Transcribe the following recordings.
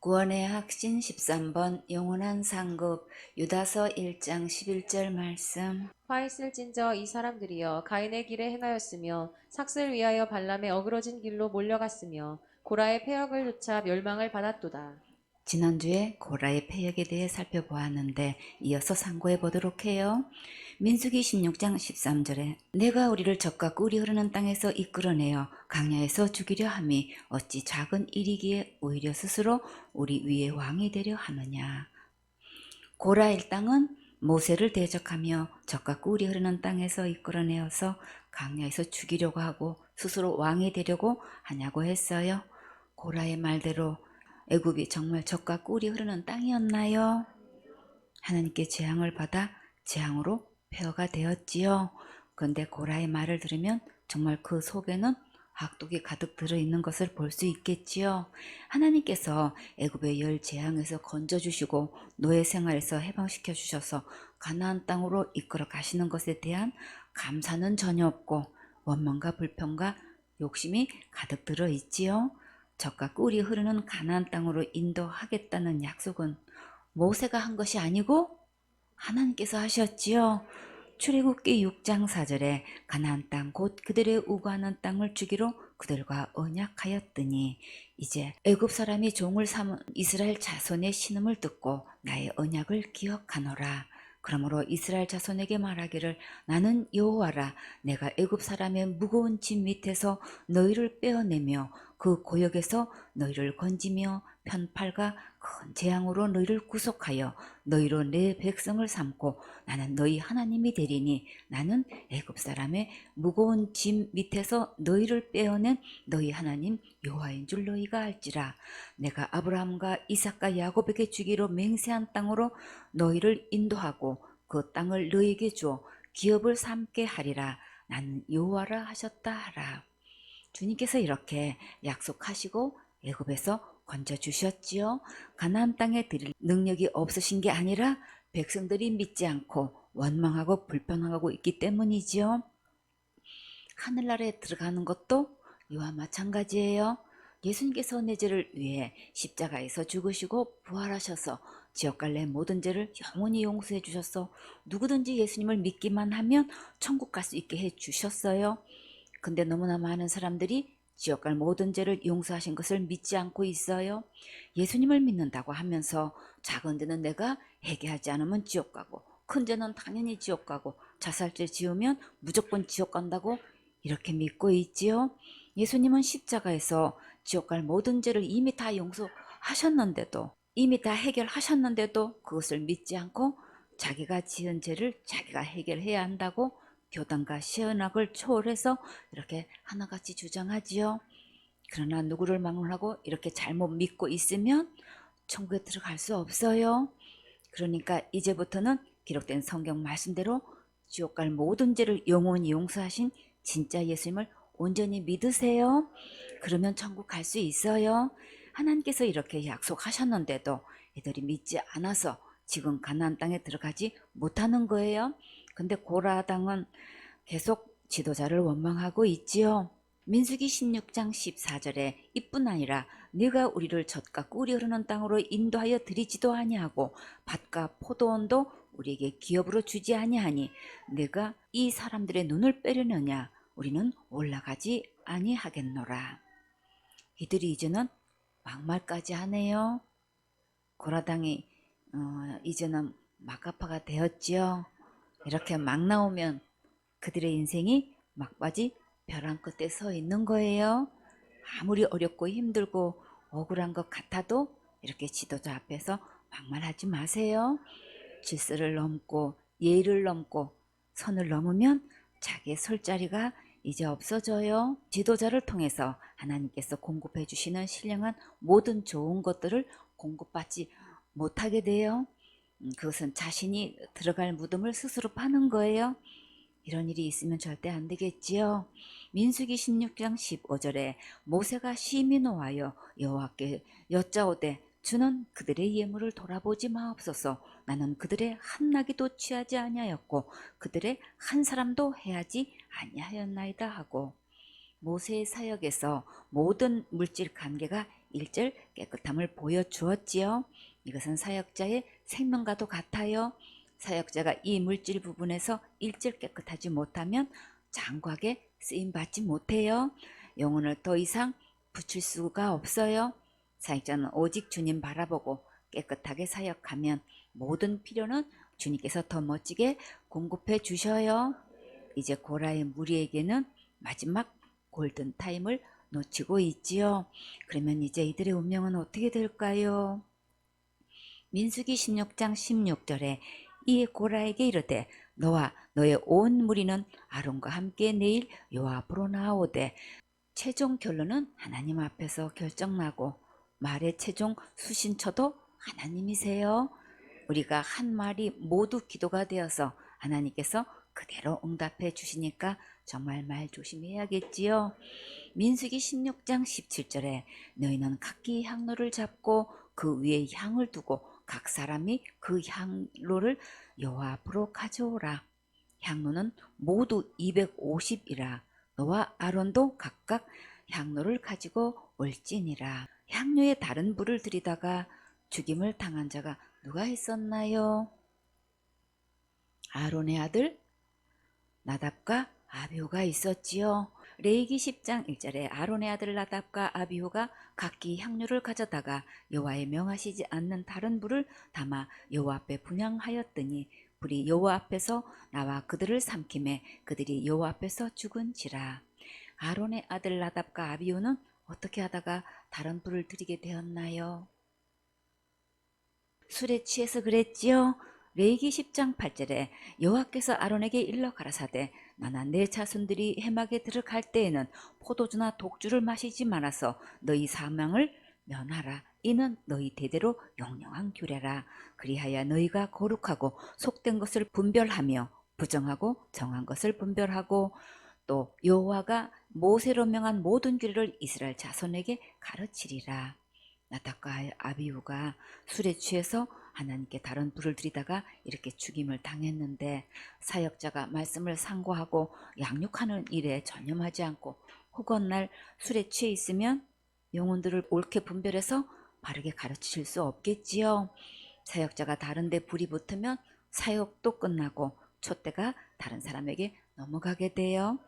구원의 확신 13번 영원한 상급 유다서 1장 11절 말씀. 화 있을진저 이 사람들이여 가인의 길에 행하였으며 삭슬 위하여 발람의 어그러진 길로 몰려갔으며 고라의 패역을 쫓아 멸망을 받았도다. 지난주에 고라의 패역에 대해 살펴보았는데 이어서 상고해 보도록 해요. 민수기 16장 13절에 내가 우리를 적과 꿀이 흐르는 땅에서 이끌어내어 강야에서 죽이려 함이 어찌 작은 일이기에 오히려 스스로 우리 위에 왕이 되려 하느냐. 고라 일당은 모세를 대적하며 적과 꿀이 흐르는 땅에서 이끌어내어서 강야에서 죽이려고 하고 스스로 왕이 되려고 하냐고 했어요. 고라의 말대로 애굽이 정말 적과 꿀이 흐르는 땅이었나요? 하나님께 재앙을 받아 재앙으로 폐허가 되었지요. 그런데 고라의 말을 들으면 정말 그 속에는 악독이 가득 들어있는 것을 볼 수 있겠지요. 하나님께서 애굽의 열 재앙에서 건져주시고 노예 생활에서 해방시켜 주셔서 가나안 땅으로 이끌어 가시는 것에 대한 감사는 전혀 없고 원망과 불평과 욕심이 가득 들어있지요. 적과 꿀이 흐르는 가나안 땅으로 인도하겠다는 약속은 모세가 한 것이 아니고 하나님께서 하셨지요. 출애굽기 6장 4절에 가나안 땅 곧 그들의 우거하는 땅을 주기로 그들과 언약하였더니 이제 애굽 사람이 종을 삼은 이스라엘 자손의 신음을 듣고 나의 언약을 기억하노라. 그러므로 이스라엘 자손에게 말하기를 나는 여호와라. 내가 애굽 사람의 무거운 짐 밑에서 너희를 빼어내며 그 고역에서 너희를 건지며 편팔과 큰 재앙으로 너희를 구속하여 너희로 내 백성을 삼고 나는 너희 하나님이 되리니 나는 애굽 사람의 무거운 짐 밑에서 너희를 빼어낸 너희 하나님 여호와인 줄 너희가 알지라. 내가 아브라함과 이삭과 야곱에게 주기로 맹세한 땅으로 너희를 인도하고 그 땅을 너희에게 주어 기업을 삼게 하리라. 나는 여호와라 하셨다 하라. 주님께서 이렇게 약속하시고 애굽에서 건져주셨지요. 가나안 땅에 들일 능력이 없으신 게 아니라 백성들이 믿지 않고 원망하고 불평하고 있기 때문이지요. 하늘나라에 들어가는 것도 이와 마찬가지예요. 예수님께서 내 죄를 위해 십자가에서 죽으시고 부활하셔서 지옥 갈래 모든 죄를 영원히 용서해 주셔서 누구든지 예수님을 믿기만 하면 천국 갈 수 있게 해 주셨어요. 근데 너무나 많은 사람들이 지옥 갈 모든 죄를 용서하신 것을 믿지 않고 있어요. 예수님을 믿는다고 하면서 작은 죄는 내가 회개하지 않으면 지옥 가고 큰 죄는 당연히 지옥 가고 자살죄 지으면 무조건 지옥 간다고 이렇게 믿고 있지요. 예수님은 십자가에서 지옥 갈 모든 죄를 이미 다 용서하셨는데도 이미 다 해결하셨는데도 그것을 믿지 않고 자기가 지은 죄를 자기가 해결해야 한다고 교단과 시언학을 초월해서 이렇게 하나같이 주장하지요. 그러나 누구를 막론하고 이렇게 잘못 믿고 있으면 천국에 들어갈 수 없어요. 그러니까 이제부터는 기록된 성경 말씀대로 지옥 갈 모든 죄를 영원히 용서하신 진짜 예수님을 온전히 믿으세요. 그러면 천국 갈 수 있어요. 하나님께서 이렇게 약속하셨는데도 이들이 믿지 않아서 지금 가나안 땅에 들어가지 못하는 거예요. 근데 고라 당은 계속 지도자를 원망하고 있지요. 민수기 16장 14절에 이뿐 아니라 네가 우리를 젖과 꿀이 흐르는 땅으로 인도하여 드리지도 아니하고 밭과 포도원도 우리에게 기업으로 주지 아니하니 네가 이 사람들의 눈을 빼려느냐. 우리는 올라가지 아니하겠노라. 이들이 이제는 막말까지 하네요. 고라당이 이제는 막가파가 되었지요. 이렇게 막 나오면 그들의 인생이 막바지 벼랑 끝에 서 있는 거예요. 아무리 어렵고 힘들고 억울한 것 같아도 이렇게 지도자 앞에서 막말하지 마세요. 질서를 넘고 예의를 넘고 선을 넘으면 자기의 설 자리가 이제 없어져요. 지도자를 통해서 하나님께서 공급해 주시는 신령한 모든 좋은 것들을 공급받지 못하게 돼요. 그것은 자신이 들어갈 무덤을 스스로 파는 거예요. 이런 일이 있으면 절대 안 되겠지요. 민수기 16장 15절에 모세가 심히 노하여 여호와께 여짜오되 주는 그들의 예물을 돌아보지 마옵소서. 나는 그들의 한 나귀도 취하지 아니하였고 그들의 한 사람도 해하지 아니하였나이다 하고 모세의 사역에서 모든 물질 관계가 1절 깨끗함을 보여주었지요. 이것은 사역자의 생명과도 같아요. 사역자가 이 물질 부분에서 1절 깨끗하지 못하면 장곽에 쓰임받지 못해요. 영혼을 더 이상 붙일 수가 없어요. 사역자는 오직 주님 바라보고 깨끗하게 사역하면 모든 필요는 주님께서 더 멋지게 공급해 주셔요. 이제 고라의 무리에게는 마지막 골든타임을 놓치고 있지요. 그러면 이제 이들의 운명은 어떻게 될까요? 민수기 16장 16절에 이 고라에게 이르되 너와 너의 온 무리는 아론과 함께 내일 여호와 앞으로 나오되 최종 결론은 하나님 앞에서 결정나고 말의 최종 수신처도 하나님이세요. 우리가 한 말이 모두 기도가 되어서 하나님께서 그대로 응답해 주시니까 정말 말 조심해야겠지요. 민수기 16장 17절에 너희는 각기 향로를 잡고 그 위에 향을 두고 각 사람이 그 향로를 여호와 앞으로 가져오라. 향로는 모두 250이라. 너와 아론도 각각 향로를 가지고 올지니라. 향로에 다른 불을 들이다가 죽임을 당한 자가 누가 있었나요? 아론의 아들 나답과 아비후가 있었지요. 레위기 10장 1절에 아론의 아들 나답과 아비후가 각기 향료를 가져다가 여호와의 명하시지 않는 다른 불을 담아 여호와 앞에 분향하였더니 불이 여호와 앞에서 나와 그들을 삼킴에 그들이 여호와 앞에서 죽은지라. 아론의 아들 나답과 아비후는 어떻게 하다가 다른 불을 들이게 되었나요? 술에 취해서 그랬지요. 레위기 10장 8절에 여호와께서 아론에게 일러 가라사대 나나 내 자손들이 해막에 들어갈 때에는 포도주나 독주를 마시지 말아서 너희 사망을 면하라. 이는 너희 대대로 영영한 규례라. 그리하여 너희가 거룩하고 속된 것을 분별하며 부정하고 정한 것을 분별하고 또 여호와가 모세로 명한 모든 규례를 이스라엘 자손에게 가르치리라. 나답과 아비후가 술에 취해서 하나님께 다른 불을 들이다가 이렇게 죽임을 당했는데 사역자가 말씀을 상고하고 양육하는 일에 전념하지 않고 혹언날 술에 취해 있으면 영혼들을 옳게 분별해서 바르게 가르칠 수 없겠지요. 사역자가 다른 데 불이 붙으면 사역도 끝나고 촛대가 다른 사람에게 넘어가게 돼요.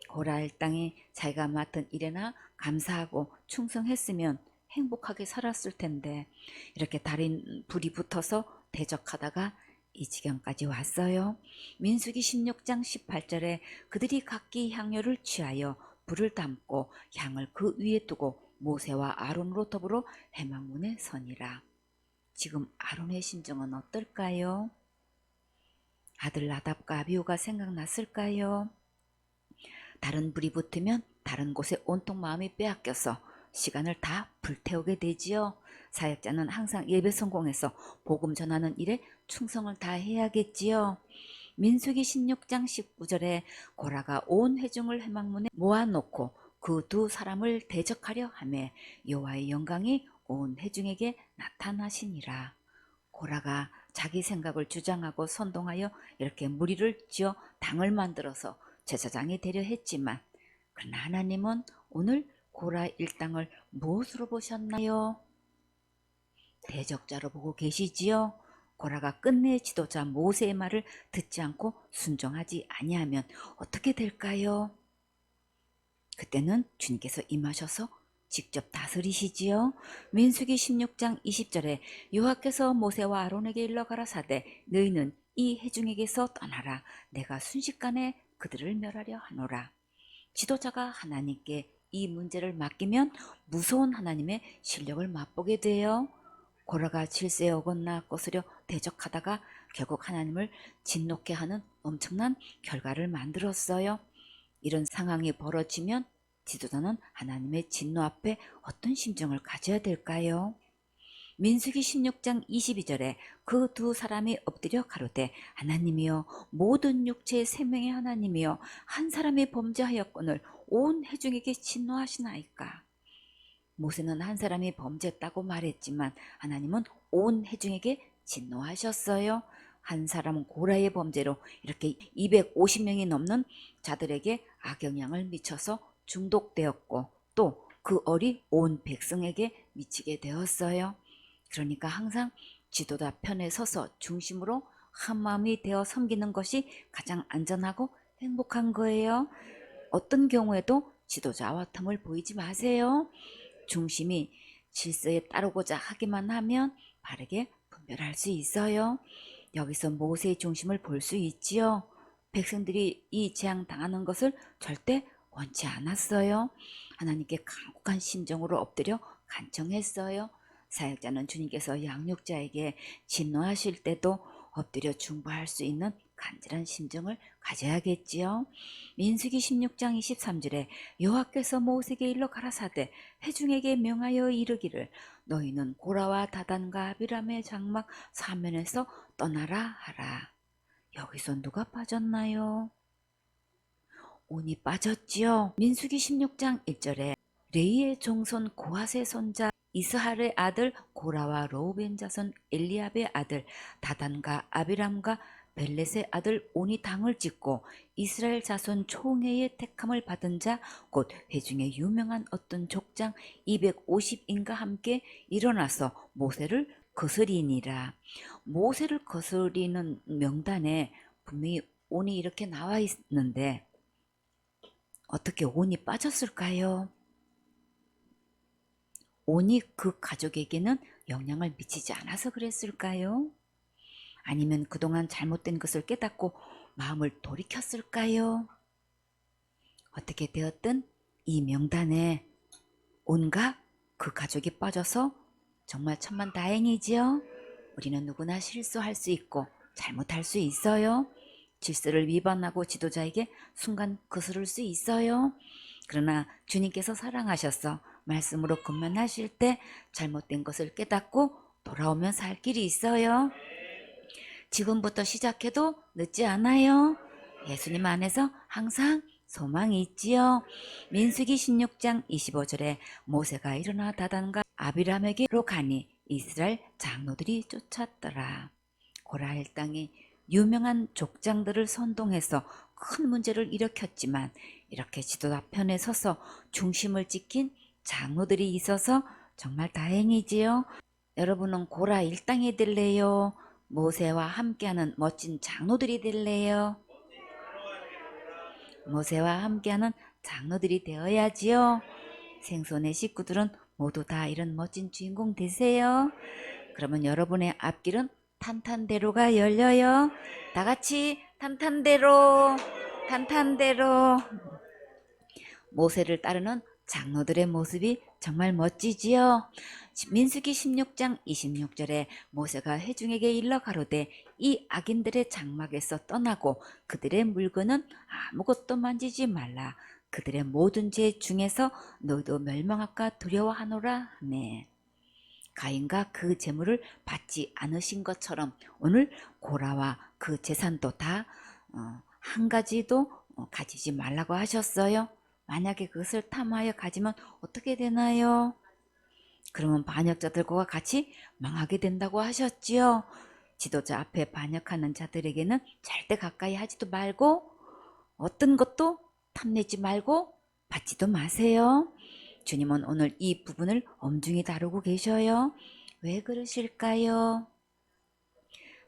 고라 일당이 자기가 맡은 일에나 감사하고 충성했으면 행복하게 살았을 텐데 이렇게 다른 불이 붙어서 대적하다가 이 지경까지 왔어요. 민수기 16장 18절에 그들이 각기 향료를 취하여 불을 담고 향을 그 위에 두고 모세와 아론으로 더불어 회막문에 서니라. 지금 아론의 심정은 어떨까요? 아들 나답과 아비후가 생각났을까요? 다른 불이 붙으면 다른 곳에 온통 마음이 빼앗겨서 시간을 다 불태우게 되지요. 사역자는 항상 예배 성공해서 복음 전하는 일에 충성을 다해야겠지요. 민수기 16장 19절에 고라가 온 회중을 회막문에 모아놓고 그 두 사람을 대적하려 하매 여호와의 영광이 온 회중에게 나타나시니라. 고라가 자기 생각을 주장하고 선동하여 이렇게 무리를 지어 당을 만들어서 제사장이 되려 했지만 그러나 하나님은 오늘 고라 일당을 무엇으로 보셨나요? 대적자로 보고 계시지요. 고라가 끝내 지도자 모세의 말을 듣지 않고 순종하지 아니하면 어떻게 될까요? 그때는 주님께서 임하셔서 직접 다스리시지요. 민수기 16장 20절에 여호와께서 모세와 아론에게 일러 가라사대 너희는 이 회중에게서 떠나라. 내가 순식간에 그들을 멸하려 하노라. 지도자가 하나님께 이 문제를 맡기면 무서운 하나님의 실력을 맛보게 돼요. 고라가 질서에 어긋나 거스려 대적하다가 결국 하나님을 진노케 하는 엄청난 결과를 만들었어요. 이런 상황이 벌어지면 지도자는 하나님의 진노 앞에 어떤 심정을 가져야 될까요? 민수기 16장 22절에 그 두 사람이 엎드려 가로되 하나님이여 모든 육체의 생명의 하나님이여 한 사람이 범죄하였거늘 온 회중에게 진노하시나이까. 모세는 한 사람이 범죄했다고 말했지만 하나님은 온 회중에게 진노하셨어요. 한 사람은 고라의 범죄로 이렇게 250명이 넘는 자들에게 악영향을 미쳐서 중독되었고 또 그 얼이 온 백성에게 미치게 되었어요. 그러니까 항상 지도자 편에 서서 중심으로 한마음이 되어 섬기는 것이 가장 안전하고 행복한 거예요. 어떤 경우에도 지도자와 틈을 보이지 마세요. 중심이 질서에 따르고자 하기만 하면 바르게 분별할 수 있어요. 여기서 모세의 중심을 볼 수 있지요. 백성들이 이 재앙 당하는 것을 절대 원치 않았어요. 하나님께 강곡한 심정으로 엎드려 간청했어요. 사역자는 주님께서 양육자에게 진노하실 때도 엎드려 중보할 수 있는 간절한 심정을 가져야겠지요. 민수기 16장 23절에 여호와께서 모세에게 일러 가라사대 회중에게 명하여 이르기를 너희는 고라와 다단과 아비람의 장막 사면에서 떠나라 하라. 여기서 누가 빠졌나요? 온이 빠졌지요. 민수기 16장 1절에 레이의 종손 고핫의 손자 이스할의 아들 고라와 로우벤 자손 엘리압의 아들 다단과 아비람과 벨렛의 아들 온이 당을 짓고 이스라엘 자손 총회의 택함을 받은 자 곧 회중에 유명한 어떤 족장 250인과 함께 일어나서 모세를 거스리니라. 모세를 거스리는 명단에 분명히 온이 이렇게 나와 있는데 어떻게 온이 빠졌을까요? 온이 그 가족에게는 영향을 미치지 않아서 그랬을까요? 아니면 그동안 잘못된 것을 깨닫고 마음을 돌이켰을까요? 어떻게 되었든 이 명단에 온과 그 가족이 빠져서 정말 천만 다행이지요. 우리는 누구나 실수할 수 있고 잘못할 수 있어요. 질서를 위반하고 지도자에게 순간 거스를 수 있어요. 그러나 주님께서 사랑하셔서 말씀으로 근면하실 때 잘못된 것을 깨닫고 돌아오면 살 길이 있어요. 지금부터 시작해도 늦지 않아요. 예수님 안에서 항상 소망이 있지요. 민수기 16장 25절에 모세가 일어나 다단과 아비람에게로 가니 이스라엘 장로들이 쫓았더라. 고라 일당이 유명한 족장들을 선동해서 큰 문제를 일으켰지만 이렇게 지도자 편에 서서 중심을 지킨 장로들이 있어서 정말 다행이지요. 여러분은 고라 일당이 될래요? 모세와 함께하는 멋진 장로들이 될래요? 모세와 함께하는 장로들이 되어야지요. 생손의 식구들은 모두 다 이런 멋진 주인공 되세요. 그러면 여러분의 앞길은 탄탄대로가 열려요. 다 같이 탄탄대로, 탄탄대로. 모세를 따르는 장로들의 모습이 정말 멋지지요. 민수기 16장 26절에 모세가 회중에게 일러 가로되 이 악인들의 장막에서 떠나고 그들의 물건은 아무것도 만지지 말라. 그들의 모든 죄 중에서 너희도 멸망할까 두려워하노라 하네. 가인과 그 재물을 받지 않으신 것처럼 오늘 고라와 그 재산도 다 한 가지도 가지지 말라고 하셨어요. 만약에 그것을 탐하여 가지면 어떻게 되나요? 그러면 반역자들과 같이 망하게 된다고 하셨지요. 지도자 앞에 반역하는 자들에게는 절대 가까이 하지도 말고 어떤 것도 탐내지 말고 받지도 마세요. 주님은 오늘 이 부분을 엄중히 다루고 계셔요. 왜 그러실까요?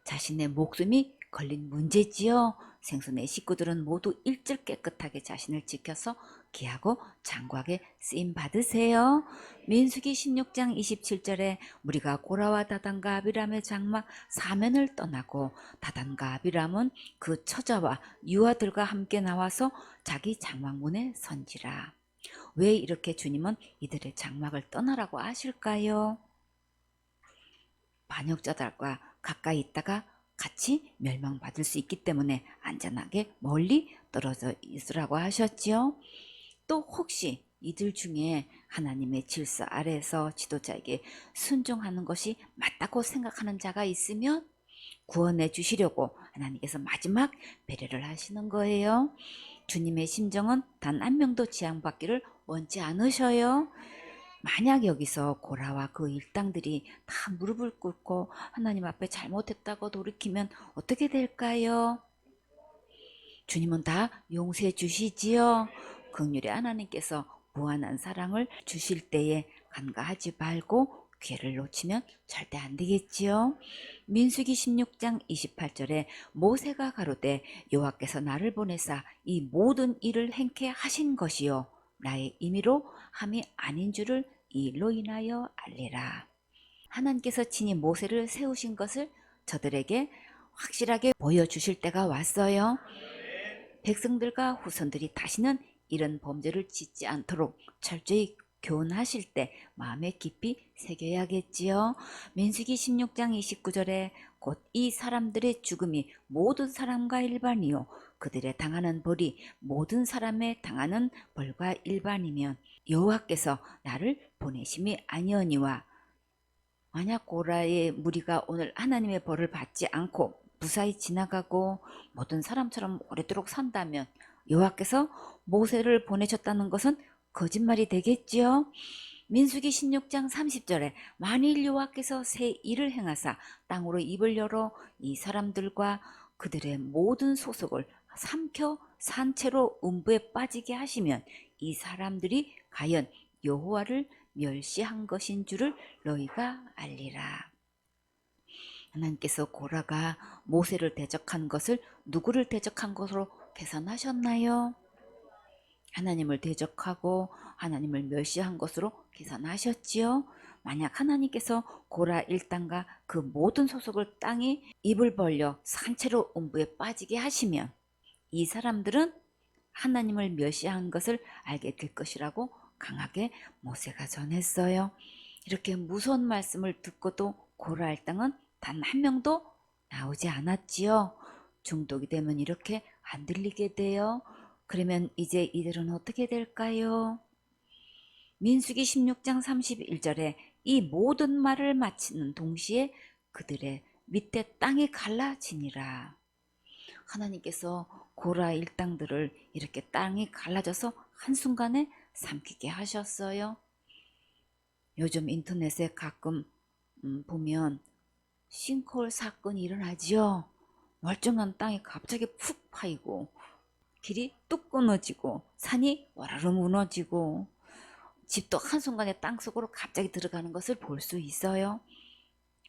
자신의 목숨이 걸린 문제지요. 생선의 식구들은 모두 일절 깨끗하게 자신을 지켜서 귀하고 장구하게 쓰임 받으세요. 민수기 16장 27절에 우리가 고라와 다단과 아비람의 장막 사면을 떠나고 다단과 아비람은 그 처자와 유아들과 함께 나와서 자기 장막문에 선지라. 왜 이렇게 주님은 이들의 장막을 떠나라고 하실까요? 반역자들과 가까이 있다가 같이 멸망받을 수 있기 때문에 안전하게 멀리 떨어져 있으라고 하셨지요. 또 혹시 이들 중에 하나님의 질서 아래에서 지도자에게 순종하는 것이 맞다고 생각하는 자가 있으면 구원해 주시려고 하나님께서 마지막 배려를 하시는 거예요. 주님의 심정은 단 한 명도 지향받기를 원치 않으셔요. 만약 여기서 고라와 그 일당들이 다 무릎을 꿇고 하나님 앞에 잘못했다고 돌이키면 어떻게 될까요? 주님은 다 용서해 주시지요. 긍휼의 하나님께서 무한한 사랑을 주실 때에 간과하지 말고 기회를 놓치면 절대 안 되겠지요. 민수기 16장 28절에 모세가 가로되 여호와께서 나를 보내사 이 모든 일을 행케 하신 것이요 나의 임의로 함이 아닌 줄을 이 일로 인하여 알리라. 하나님께서 친히 모세를 세우신 것을 저들에게 확실하게 보여주실 때가 왔어요. 백성들과 후손들이 다시는 이런 범죄를 짓지 않도록 철저히 교훈하실 때 마음에 깊이 새겨야겠지요. 민수기 16장 29절에 곧 이 사람들의 죽음이 모든 사람과 일반이요 그들의 당하는 벌이 모든 사람의 당하는 벌과 일반이면 여호와께서 나를 보내심이 아니오니와 만약 고라의 무리가 오늘 하나님의 벌을 받지 않고 무사히 지나가고 모든 사람처럼 오래도록 산다면 여호와께서 모세를 보내셨다는 것은 거짓말이 되겠지요. 민수기 16장 30절에 만일 여호와께서 새 일을 행하사 땅으로 입을 열어 이 사람들과 그들의 모든 소속을 삼켜 산채로 음부에 빠지게 하시면 이 사람들이 과연 여호와를 멸시한 것인 줄을 너희가 알리라. 하나님께서 고라가 모세를 대적한 것을 누구를 대적한 것으로 계산하셨나요? 하나님을 대적하고 하나님을 멸시한 것으로 계산하셨지요. 만약 하나님께서 고라 일당과 그 모든 소속을 땅에 입을 벌려 산채로 음부에 빠지게 하시면 이 사람들은 하나님을 멸시한 것을 알게 될 것이라고 강하게 모세가 전했어요. 이렇게 무서운 말씀을 듣고도 고라 일당은 단 한 명도 나오지 않았지요. 중독이 되면 이렇게 안 들리게 돼요. 그러면 이제 이들은 어떻게 될까요? 민수기 16장 31절에 이 모든 말을 마치는 동시에 그들의 밑에 땅이 갈라지니라. 하나님께서 고라 일당들을 이렇게 땅이 갈라져서 한순간에 삼키게 하셨어요. 요즘 인터넷에 가끔 보면 싱크홀 사건이 일어나지요. 멀쩡한 땅이 갑자기 푹 파이고 길이 뚝 끊어지고 산이 와르르 무너지고 집도 한순간에 땅속으로 갑자기 들어가는 것을 볼 수 있어요.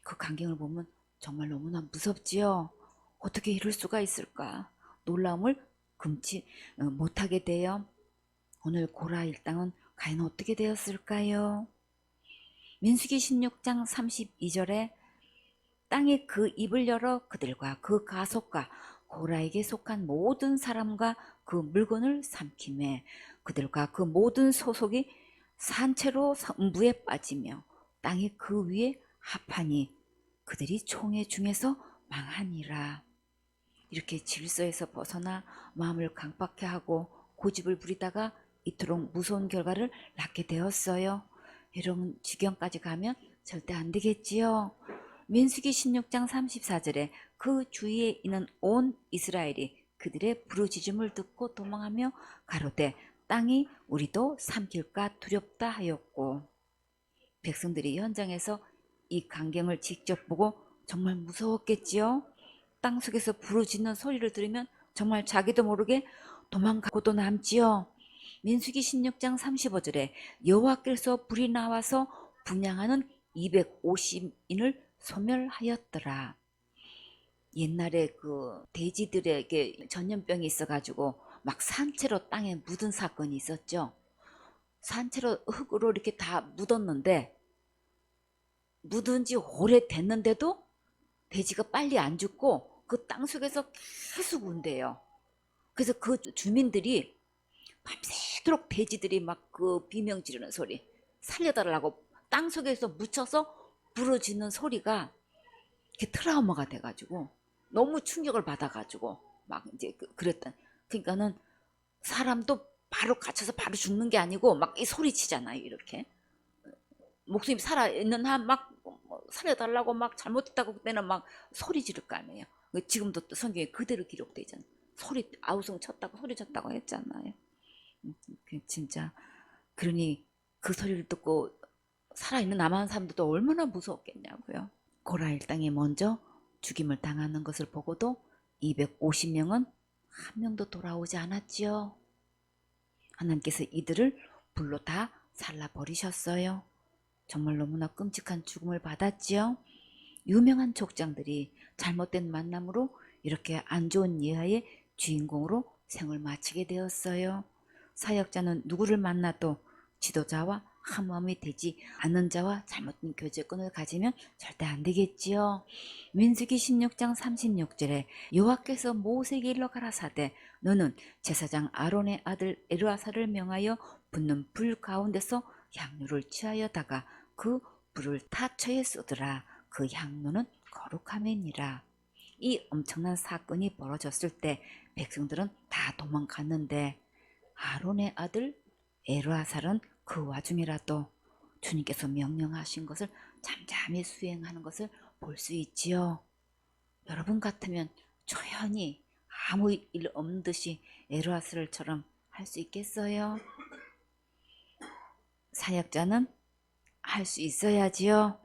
그 광경을 보면 정말 너무나 무섭지요. 어떻게 이럴 수가 있을까? 놀라움을 금치 못하게 돼요. 오늘 고라 일당은 과연 어떻게 되었을까요? 민수기 16장 32절에 땅이 그 입을 열어 그들과 그 가속과 고라에게 속한 모든 사람과 그 물건을 삼키매 그들과 그 모든 소속이 산채로 음부에 빠지며 땅이 그 위에 합하니 그들이 총회 중에서 망하니라. 이렇게 질서에서 벗어나 마음을 강박해 하고 고집을 부리다가 이토록 무서운 결과를 낳게 되었어요. 이런 지경까지 가면 절대 안 되겠지요. 민수기 16장 34절에 그 주위에 있는 온 이스라엘이 그들의 부르짖음을 듣고 도망하며 가로되 땅이 우리도 삼킬까 두렵다 하였고 백성들이 현장에서 이 광경을 직접 보고 정말 무서웠겠지요. 땅속에서 부르짖는 소리를 들으면 정말 자기도 모르게 도망가고도 남지요. 민수기 16장 35절에 여호와께서 불이 나와서 분향하는 250인을 소멸하였더라. 옛날에 그 돼지들에게 전염병이 있어가지고 막 산채로 땅에 묻은 사건이 있었죠. 산채로 흙으로 이렇게 다 묻었는데 묻은 지 오래됐는데도 돼지가 빨리 안 죽고 그 땅속에서 계속 운대요. 그래서 그 주민들이 밤새도록 돼지들이 막 그 비명 지르는 소리 살려달라고 땅속에서 묻혀서 부러지는 소리가 이렇게 트라우마가 돼가지고 너무 충격을 받아가지고 막 이제 그랬던. 그러니까는 사람도 바로 갇혀서 바로 죽는 게 아니고 막 이 소리 치잖아요. 이렇게 목숨이 살아있는 한 막 살려달라고 막 잘못했다고 그때는 막 소리 지를 거 아니에요. 지금도 또 성경에 그대로 기록되어 있잖아요. 소리 아우성 쳤다고 소리 쳤다고 했잖아요. 진짜 그러니 그 소리를 듣고 살아있는 남한 사람들도 얼마나 무서웠겠냐고요. 고라 일당이 먼저 죽임을 당하는 것을 보고도 250명은 한 명도 돌아오지 않았지요. 하나님께서 이들을 불로 다 잘라버리셨어요. 정말 너무나 끔찍한 죽음을 받았지요. 유명한 족장들이 잘못된 만남으로 이렇게 안 좋은 예하의 주인공으로 생을 마치게 되었어요. 사역자는 누구를 만나도 지도자와 한마음이 되지 않는 자와 잘못된 교제권을 가지면 절대 안 되겠지요. 민수기 16장 36절에 여호와께서 모세에게 일러 가라사대 너는 제사장 아론의 아들 엘르아사를 명하여 붙는 불 가운데서 향료를 취하여다가 그 불을 타처에 쏟으라. 그 향로는 거룩함이니라. 이 엄청난 사건이 벌어졌을 때 백성들은 다 도망갔는데 아론의 아들 엘르아살은 그 와중이라도 주님께서 명령하신 것을 잠잠히 수행하는 것을 볼 수 있지요. 여러분 같으면 조용히 아무 일 없는 듯이 엘르아살처럼 할 수 있겠어요? 사역자는 할 수 있어야지요.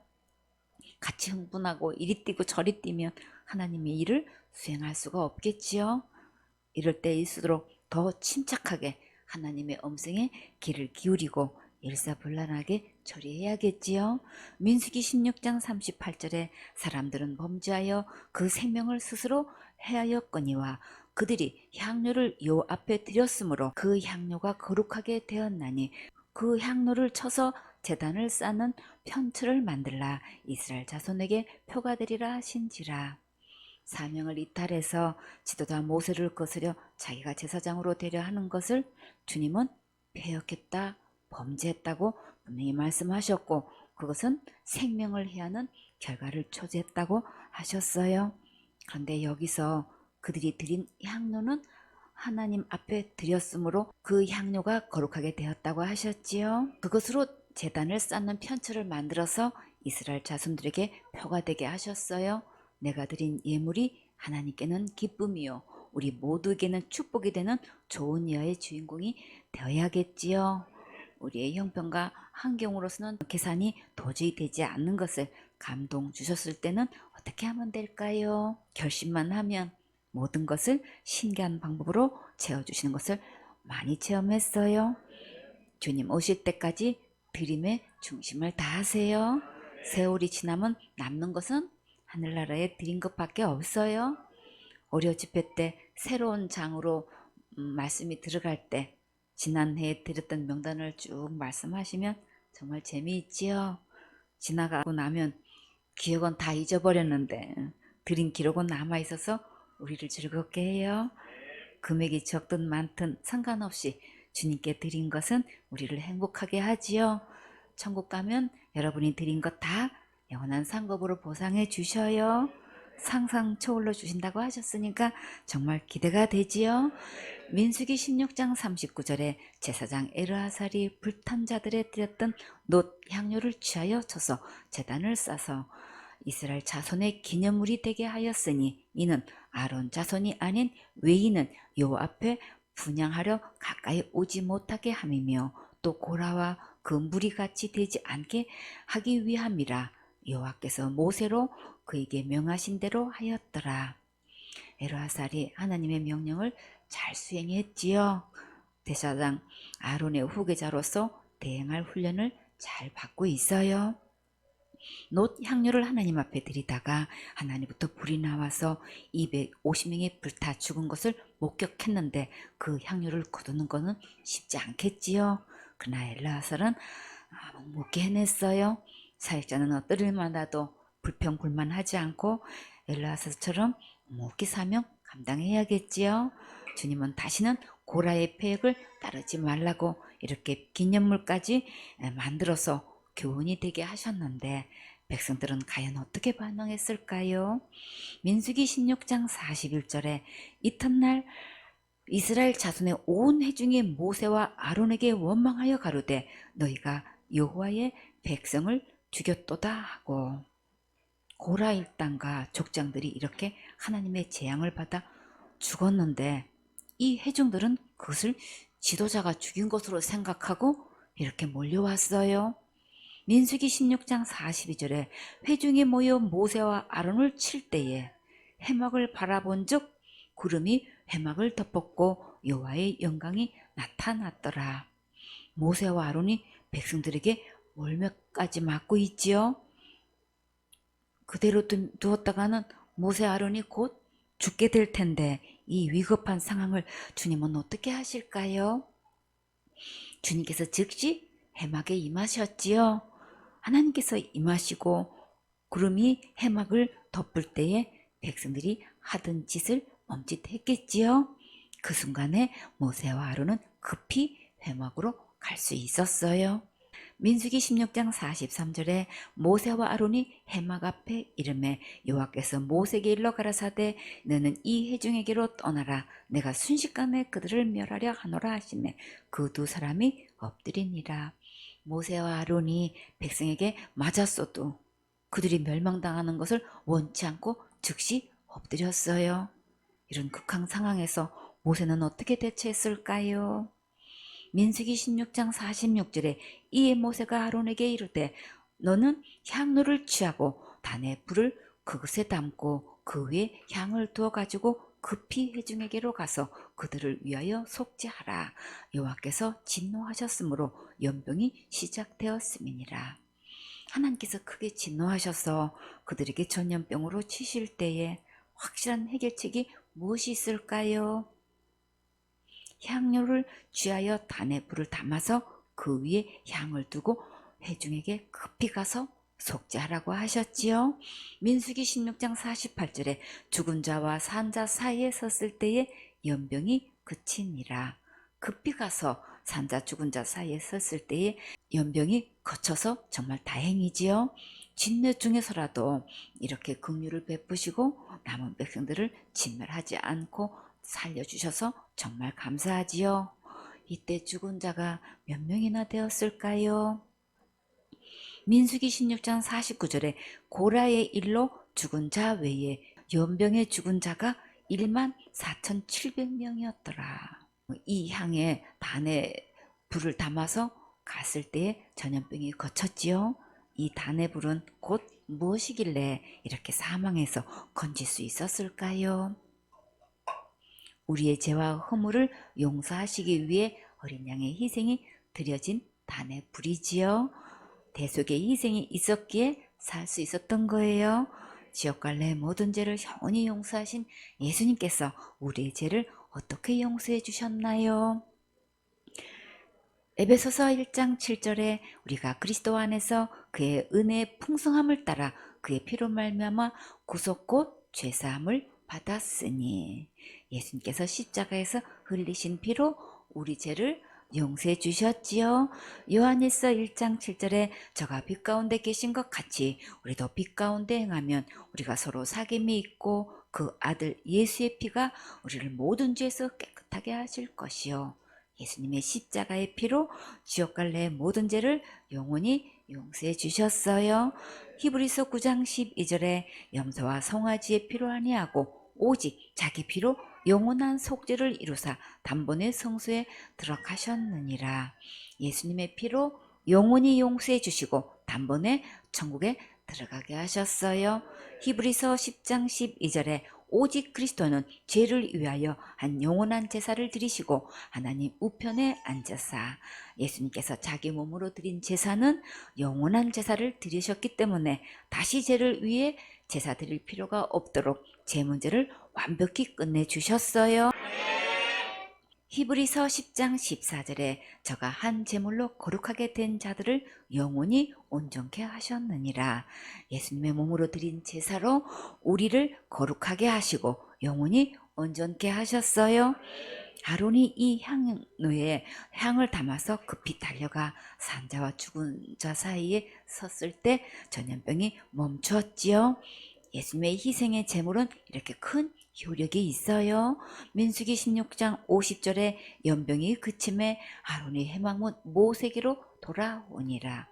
같이 흥분하고 이리 뛰고 저리 뛰면 하나님의 일을 수행할 수가 없겠지요. 이럴 때일수록 더 침착하게 하나님의 음성에 귀를 기울이고 일사불란하게 처리해야겠지요. 민수기 16장 38절에 사람들은 범죄하여 그 생명을 스스로 해하였거니와 그들이 향료를 요 앞에 드렸으므로 그 향료가 거룩하게 되었나니 그 향료를 쳐서 제단을 쌓는 편틀을 만들라. 이스라엘 자손에게 표가 되리라 하신지라. 사명을 이탈해서 지도자 모세를 거스려 자기가 제사장으로 되려 하는 것을 주님은 배역했다, 범죄했다고 분명히 말씀하셨고 그것은 생명을 해하는 결과를 초래했다고 하셨어요. 그런데 여기서 그들이 드린 향료는 하나님 앞에 드렸으므로 그 향료가 거룩하게 되었다고 하셨지요. 그것으로 제단을 쌓는 편틀을 만들어서 이스라엘 자손들에게 표가 되게 하셨어요. 내가 드린 예물이 하나님께는 기쁨이요 우리 모두에게는 축복이 되는 좋은 여의 주인공이 되어야겠지요. 우리의 형편과 환경으로서는 계산이 도저히 되지 않는 것을 감동 주셨을 때는 어떻게 하면 될까요? 결심만 하면 모든 것을 신기한 방법으로 채워주시는 것을 많이 체험했어요. 주님 오실 때까지 드림의 중심을 다하세요. 세월이 지나면 남는 것은 하늘나라에 드린 것밖에 없어요. 오려 집회 때 새로운 장으로 말씀이 들어갈 때 지난해에 드렸던 명단을 쭉 말씀하시면 정말 재미있지요. 지나가고 나면 기억은 다 잊어버렸는데 드린 기록은 남아있어서 우리를 즐겁게 해요. 금액이 적든 많든 상관없이 주님께 드린 것은 우리를 행복하게 하지요. 천국 가면 여러분이 드린 것 다 영원한 상급으로 보상해 주셔요. 상상 초월로 주신다고 하셨으니까 정말 기대가 되지요. 민수기 16장 39절에 제사장 엘르아살이 불탄 자들에 드렸던 놋 향료를 취하여 쳐서 제단을 싸서 이스라엘 자손의 기념물이 되게 하였으니 이는 아론 자손이 아닌 외인은 여호와 앞에 분향하려 가까이 오지 못하게 함이며 또 고라와 그 물이 같이 되지 않게 하기 위함이라. 여호와께서 모세로 그에게 명하신 대로 하였더라. 엘르아살이 하나님의 명령을 잘 수행했지요. 대사장 아론의 후계자로서 대행할 훈련을 잘 받고 있어요. 놋 향료를 하나님 앞에 드리다가 하나님부터 불이 나와서 250명이 불타 죽은 것을 목격했는데 그 향료를 거두는 것은 쉽지 않겠지요. 그러나 엘르아살은 묵묵히 해냈어요. 사역자는 어떤 일마다도 불평불만하지 않고 엘르아살처럼 묵묵히 사명 감당해야겠지요. 주님은 다시는 고라의 패역을 따르지 말라고 이렇게 기념물까지 만들어서 교훈이 되게 하셨는데 백성들은 과연 어떻게 반응했을까요? 민수기 16장 41절에 이튿날 이스라엘 자손의 온 회중이 모세와 아론에게 원망하여 가로되 너희가 여호와의 백성을 죽였도다 하고 고라 일당과 족장들이 이렇게 하나님의 재앙을 받아 죽었는데 이 회중들은 그것을 지도자가 죽인 것으로 생각하고 이렇게 몰려왔어요. 민수기 16장 42절에 회중이 모여 모세와 아론을 칠 때에 회막을 바라본 즉 구름이 회막을 덮었고 여호와의 영광이 나타났더라. 모세와 아론이 백성들에게 월매까지 맞고 있지요. 그대로 두었다가는 모세 아론이 곧 죽게 될 텐데 이 위급한 상황을 주님은 어떻게 하실까요? 주님께서 즉시 해막에 임하셨지요. 하나님께서 임하시고 구름이 해막을 덮을 때에 백성들이 하던 짓을 멈칫했겠지요. 그 순간에 모세와 아론은 급히 회막으로 갈 수 있었어요. 민수기 16장 43절에 모세와 아론이 해막 앞에 이름에 여호와께서 모세에게 일러 가라사대 너는 이 회중에게로 떠나라 내가 순식간에 그들을 멸하려 하노라 하시매 그 두 사람이 엎드리니라. 모세와 아론이 백성에게 맞았어도 그들이 멸망당하는 것을 원치 않고 즉시 엎드렸어요. 이런 극한 상황에서 모세는 어떻게 대처했을까요? 민수기 16장 46절에 이에 모세가 아론에게 이르되 너는 향로를 취하고 단에 불을 그것에 담고 그 위에 향을 두어 가지고 급히 회중에게로 가서 그들을 위하여 속죄하라. 여호와께서 진노하셨으므로 연병이 시작되었음이니라. 하나님께서 크게 진노하셔서 그들에게 전염병으로 치실 때에 확실한 해결책이 무엇이 있을까요? 향료를 취하여 단에 불을 담아서 그 위에 향을 두고 회중에게 급히 가서 속죄하라고 하셨지요. 민수기 16장 48절에 죽은 자와 산 자 사이에 섰을 때에 연병이 그치니라. 급히 가서 산자 죽은 자 사이에 섰을 때에 연병이 그쳐서 정말 다행이지요. 진노 중에서라도 이렇게 긍휼을 베푸시고 남은 백성들을 진멸하지 않고 살려주셔서 정말 감사하지요. 이때 죽은 자가 몇 명이나 되었을까요? 민수기 16장 49절에 고라의 일로 죽은 자 외에 연병에 죽은 자가 1만 4,700명이었더라. 이 향에 단에 불을 담아서 갔을 때에 전염병이 거쳤지요. 이 단의 불은 곧 무엇이길래 이렇게 사망해서 건질 수 있었을까요? 우리의 죄와 허물을 용서하시기 위해 어린 양의 희생이 드려진 단의 불이지요. 대속의 희생이 있었기에 살 수 있었던 거예요. 지옥과 내 모든 죄를 영원히 용서하신 예수님께서 우리의 죄를 어떻게 용서해 주셨나요? 에베소서 1장 7절에 우리가 그리스도 안에서 그의 은혜의 풍성함을 따라 그의 피로 말미암아 구속 곧 죄사함을 받았으니 예수님께서 십자가에서 흘리신 피로 우리 죄를 용서해 주셨지요. 요한일서 1장 7절에 저가 빛 가운데 계신 것 같이 우리도 빛 가운데 행하면 우리가 서로 사귐이 있고 그 아들 예수의 피가 우리를 모든 죄에서 깨끗하게 하실 것이요. 예수님의 십자가의 피로 지옥 갈 내 모든 죄를 영원히 용서해 주셨어요. 히브리서 9장 12절에 염소와 송아지의 피로 아니하고 오직 자기 피로 영원한 속죄를 이루사 단번에 성소에 들어가셨느니라. 예수님의 피로 영원히 용서해 주시고 단번에 천국에 들어가게 하셨어요. 히브리서 10장 12절에 오직 그리스도는 죄를 위하여 한 영원한 제사를 드리시고 하나님 우편에 앉으사 예수님께서 자기 몸으로 드린 제사는 영원한 제사를 드리셨기 때문에 다시 죄를 위해 제사 드릴 필요가 없도록 죄 문제를 완벽히 끝내주셨어요. 히브리서 10장 14절에 저가 한 제물로 거룩하게 된 자들을 영원히 온전케 하셨느니라. 예수님의 몸으로 드린 제사로 우리를 거룩하게 하시고 영원히 온전케 하셨어요. 아론이 이 향로에 향을 담아서 급히 달려가 산자와 죽은 자 사이에 섰을 때 전염병이 멈추었지요. 예수님의 희생의 제물은 이렇게 큰 효력이 있어요. 민수기 16장 50절에 연병이 그침에 아론이 해망문 모세기로 돌아오니라.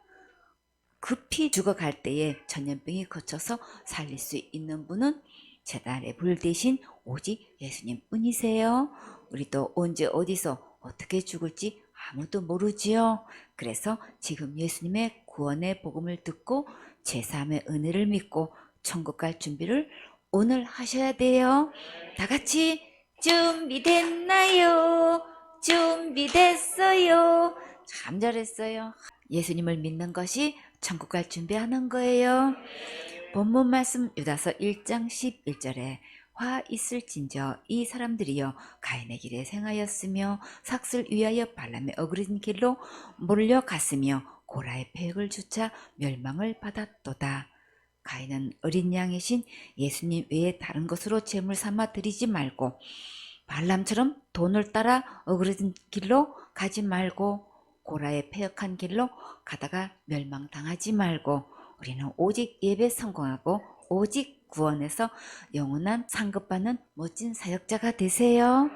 급히 죽어갈 때에 전염병이 거쳐서 살릴 수 있는 분은 제단의 불 대신 오직 예수님 뿐이세요. 우리도 언제 어디서 어떻게 죽을지 아무도 모르지요. 그래서 지금 예수님의 구원의 복음을 듣고 제3의 은혜를 믿고 천국 갈 준비를 오늘 하셔야 돼요. 다 같이 준비됐나요? 준비됐어요. 참 잘했어요. 예수님을 믿는 것이 천국 갈 준비하는 거예요. 본문 말씀 유다서 1장 11절에 화 있을진저 이 사람들이여 가인의 길에 생하였으며 삭슬 위하여 발람의 어그러진 길로 몰려갔으며 고라의 폐역을 주차 멸망을 받았도다. 가인은 어린 양이신 예수님 외에 다른 것으로 제물 삼아 드리지 말고 발람처럼 돈을 따라 어그러진 길로 가지 말고 고라의 폐역한 길로 가다가 멸망당하지 말고 우리는 오직 예배 성공하고 오직 구원에서 영원한 상급받는 멋진 사역자가 되세요.